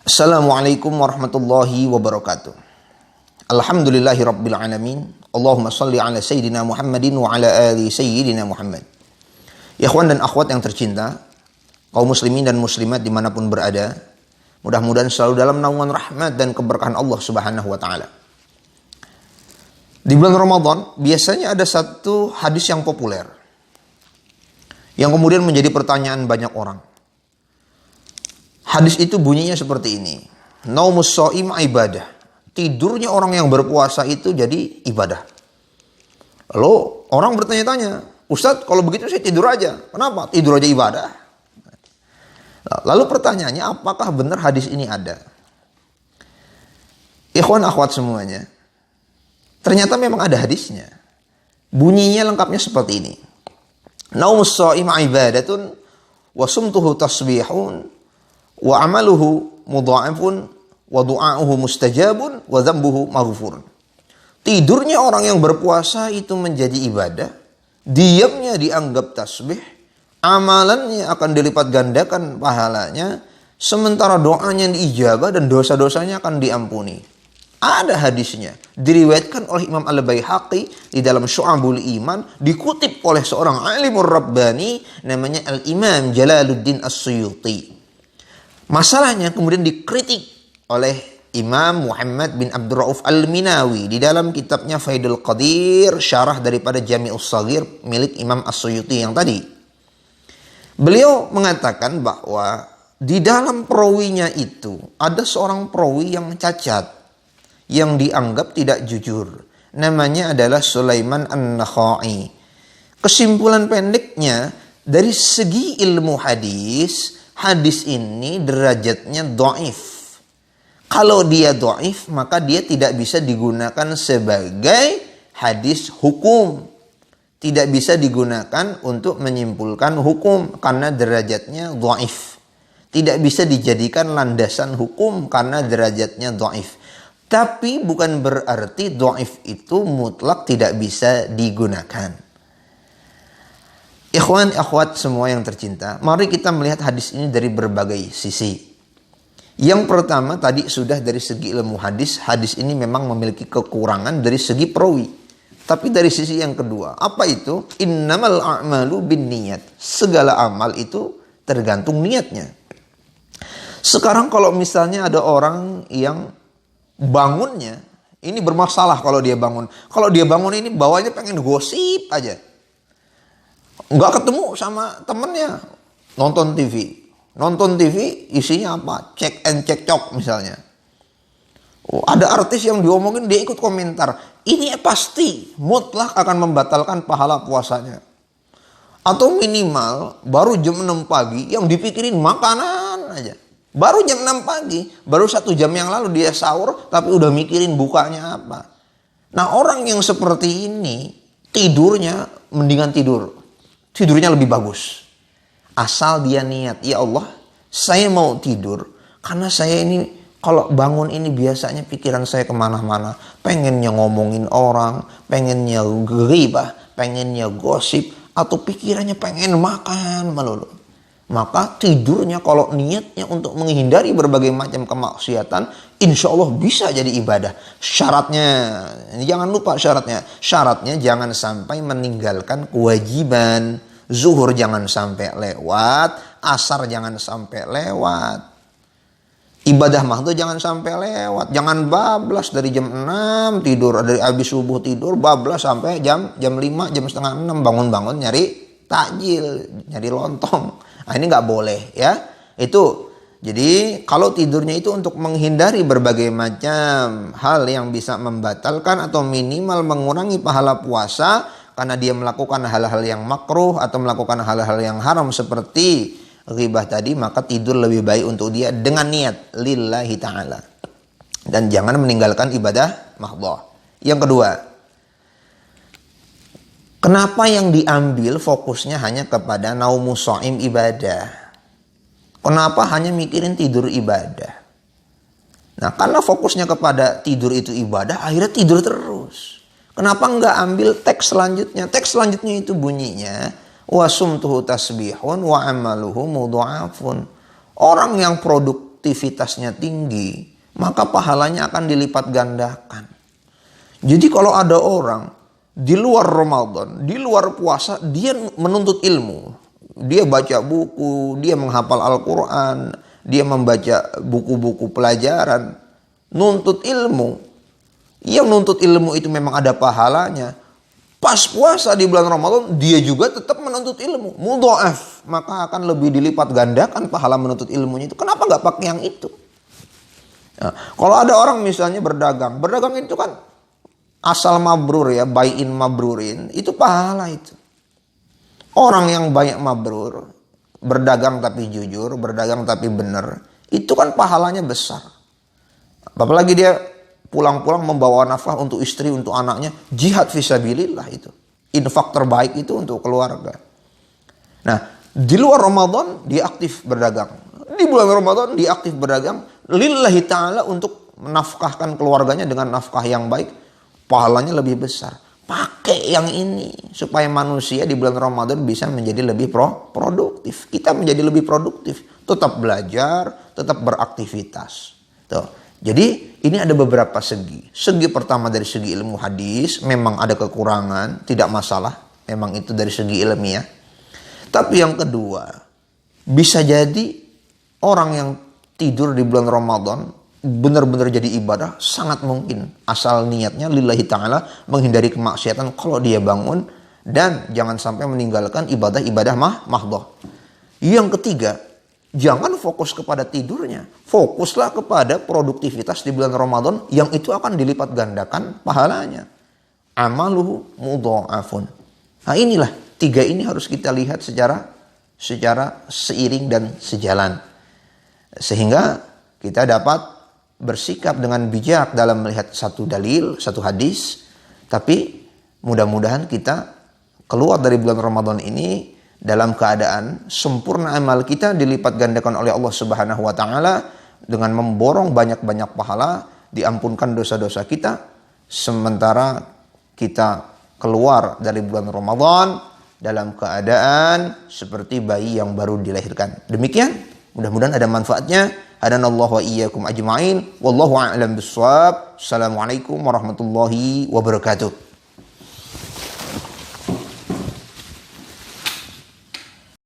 Assalamualaikum warahmatullahi wabarakatuh. Alhamdulillahi rabbil alamin. Allahumma salli ala sayyidina Muhammadin wa ala ali sayyidina Muhammad. Ikhwan dan akhwat yang tercinta, kaum muslimin dan muslimat dimanapun berada, mudah-mudahan selalu dalam naungan rahmat dan keberkahan Allah subhanahu wa ta'ala. Di bulan Ramadan biasanya ada satu hadis yang populer, yang kemudian menjadi pertanyaan banyak orang. Hadis itu bunyinya seperti ini. Naumus shaim ibadah. Tidurnya orang yang berpuasa itu jadi ibadah. Lalu orang bertanya-tanya, Ustadz kalau begitu saya tidur aja. Kenapa? Tidur aja ibadah. Lalu pertanyaannya, apakah benar hadis ini ada? Ikhwan akhwat semuanya, ternyata memang ada hadisnya. Bunyinya lengkapnya seperti ini. Naumus shaim ibadatun wa sumtuhu tasbihun wa amaluhu mudha'afun wa du'a'uhu mustajabun wa dzambuhu maghfurun. Tidurnya orang yang berpuasa itu menjadi ibadah, diamnya dianggap tasbih, amalannya akan dilipat gandakan pahalanya, sementara doanya diijabah dan dosa-dosanya akan diampuni. Ada hadisnya, diriwayatkan oleh Imam Al-Baihaqi di dalam Syu'abul Iman, dikutip oleh seorang alimur rabbani namanya Al-Imam Jalaluddin As-Suyuti. Masalahnya kemudian dikritik oleh Imam Muhammad bin Abdul Rauf Al-Minawi di dalam kitabnya Faidul Qadir, syarah daripada Jami'us Shaghir milik Imam As-Suyuti yang tadi. Beliau mengatakan bahwa di dalam perawinya itu ada seorang perawi yang cacat, yang dianggap tidak jujur. Namanya adalah Sulaiman An-Nakhai. Kesimpulan pendeknya, dari segi ilmu hadis ini derajatnya dhaif. Kalau dia dhaif, maka dia tidak bisa digunakan sebagai hadis hukum. Tidak bisa digunakan untuk menyimpulkan hukum karena derajatnya dhaif. Tidak bisa dijadikan landasan hukum karena derajatnya dhaif. Tapi bukan berarti dhaif itu mutlak tidak bisa digunakan. Ikhwan, akhwat semua yang tercinta, mari kita melihat hadis ini dari berbagai sisi. Yang pertama tadi sudah dari segi ilmu hadis, hadis ini memang memiliki kekurangan dari segi perawi. Tapi dari sisi yang kedua, apa itu? Innamal a'malu binniyat. Segala amal itu tergantung niatnya. Sekarang kalau misalnya ada orang yang bangunnya, ini bermasalah kalau dia bangun. Kalau dia bangun ini bawahnya pengen gosip aja. Nggak ketemu sama temennya, nonton TV. Nonton TV isinya apa? Cek and cekcok misalnya. Ada artis yang diomongin, dia ikut komentar. Ini pasti mutlak akan membatalkan pahala puasanya. Atau minimal baru jam 6 pagi yang dipikirin makanan aja. Baru jam 6 pagi, baru 1 jam yang lalu dia sahur tapi udah mikirin bukanya apa. Nah, orang yang seperti ini tidurnya mendingan tidurnya lebih bagus. Asal dia niat, ya Allah, saya mau tidur karena saya ini kalau bangun ini biasanya pikiran saya kemana-mana. Pengennya ngomongin orang, pengennya ghibah, pengennya gosip, atau pikirannya pengen makan melulu. Maka tidurnya kalau niatnya untuk menghindari berbagai macam kemaksiatan, insya Allah bisa jadi ibadah. Syaratnya, jangan lupa syaratnya. Syaratnya jangan sampai meninggalkan kewajiban. Zuhur jangan sampai lewat, asar jangan sampai lewat. Ibadah mahdu jangan sampai lewat. Jangan bablas dari jam 6 tidur, dari habis subuh tidur bablas sampai jam 5, jam setengah 6 bangun-bangun nyari takjil, nyari lontong. Nah, ini nggak boleh ya. Itu jadi kalau tidurnya itu untuk menghindari berbagai macam hal yang bisa membatalkan atau minimal mengurangi pahala puasa karena dia melakukan hal-hal yang makruh atau melakukan hal-hal yang haram seperti ghibah tadi, maka tidur lebih baik untuk dia dengan niat lillahi ta'ala. Dan jangan meninggalkan ibadah mahdhah. Yang kedua, kenapa yang diambil fokusnya hanya kepada naumus shaim ibadah? Kenapa hanya mikirin tidur ibadah? Nah, karena fokusnya kepada tidur itu ibadah, akhirnya tidur terus. Kenapa enggak ambil teks selanjutnya? Teks selanjutnya itu bunyinya, wa sumtuhu tasbihun wa amaluhu mudha'afun. Orang yang produktivitasnya tinggi, maka pahalanya akan dilipat gandakan. Jadi kalau ada orang di luar Ramadan, di luar puasa, dia menuntut ilmu. Dia baca buku, dia menghafal Al-Quran, dia membaca buku-buku pelajaran, nuntut ilmu. Yang nuntut ilmu itu memang ada pahalanya. Pas puasa di bulan Ramadan, dia juga tetap menuntut ilmu. Mudha'af, maka akan lebih dilipat gandakan pahala menuntut ilmunya itu. Kenapa nggak pakai yang itu? Nah, kalau ada orang misalnya berdagang itu kan asal mabrur ya, buy-in mabrurin, itu pahala itu. Orang yang banyak mabrur, berdagang tapi jujur, berdagang tapi benar, itu kan pahalanya besar. Apalagi dia pulang-pulang membawa nafkah untuk istri, untuk anaknya, jihad fisabilillah itu. Infak terbaik itu untuk keluarga. Nah, di luar Ramadan dia aktif berdagang. Di bulan Ramadan dia aktif berdagang lillahi ta'ala untuk menafkahkan keluarganya dengan nafkah yang baik. Pahalanya lebih besar. Pakai yang ini supaya manusia di bulan Ramadan bisa menjadi lebih produktif. Kita menjadi lebih produktif. Tetap belajar, tetap beraktivitas. Tuh. Jadi ini ada beberapa segi. Segi pertama dari segi ilmu hadis memang ada kekurangan, tidak masalah. Memang itu dari segi ilmiah. Tapi yang kedua, bisa jadi orang yang tidur di bulan Ramadan benar-benar jadi ibadah, sangat mungkin. Asal niatnya lillahi ta'ala, menghindari kemaksiatan kalau dia bangun, dan jangan sampai meninggalkan ibadah-ibadah mahdhah. Yang ketiga, jangan fokus kepada tidurnya. Fokuslah kepada produktivitas di bulan Ramadan yang itu akan dilipat gandakan pahalanya. Amaluhu mudha'afun. Nah inilah, tiga ini harus kita lihat secara seiring dan sejalan. Sehingga kita dapat bersikap dengan bijak dalam melihat satu dalil, satu hadis. Tapi mudah-mudahan kita keluar dari bulan Ramadan ini dalam keadaan sempurna amal kita dilipat gandakan oleh Allah Subhanahu wa taala dengan memborong banyak-banyak pahala, diampunkan dosa-dosa kita sementara kita keluar dari bulan Ramadan dalam keadaan seperti bayi yang baru dilahirkan. Demikian, mudah-mudahan ada manfaatnya. Hadanallahu wa iyyakum ajma'in. Wallahu a'lam bissawab. Assalamualaikum warahmatullahi wabarakatuh.